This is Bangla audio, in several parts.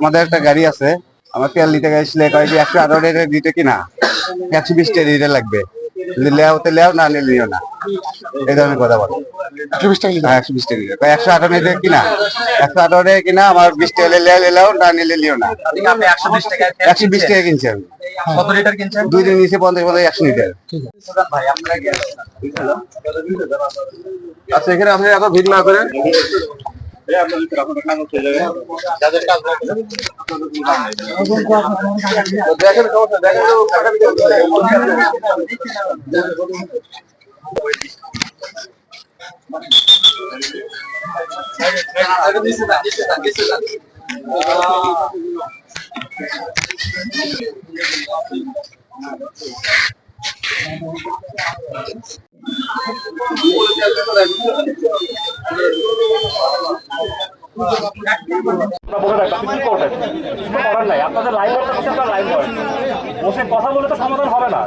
আমাদের একটা গাড়ি আছে, আমার তেল নিতে গেছিলে কয় যে 118 দিতে কিনা 120 টাকা লাগবে, লেও তো লেও, না নিলেও না, এই ধরনের কথা বলে। 120 টাকা লিটার। 120 টাকা দিতে 158 কিনা, 118 কিনা, আমার 20 টাকা লেও, না নিলে লিও না। আপনি 120 টাকা 120 টাকা কিনছি আমি। কত লিটার কিনছেন? 2 দিন নিচে 50 100 লিটার। ভাই আপনারা কি আচ্ছা, এখানে আপনি এত ভিড় না করেন। আপনাদের লাইন লাইন করেন, বসে কথা বলে তো সমাধান হবে না।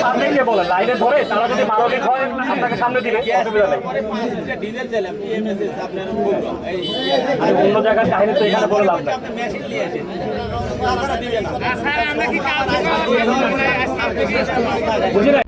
আপনি কে বলেন লাইনে ধরে তারা যদি মানবিক হয় আপনাকে সামনে দিবে, অসুবিধা নেই। অন্য জায়গার কাহিনী তো এখানে বলে লাভ নাই। বুঝি না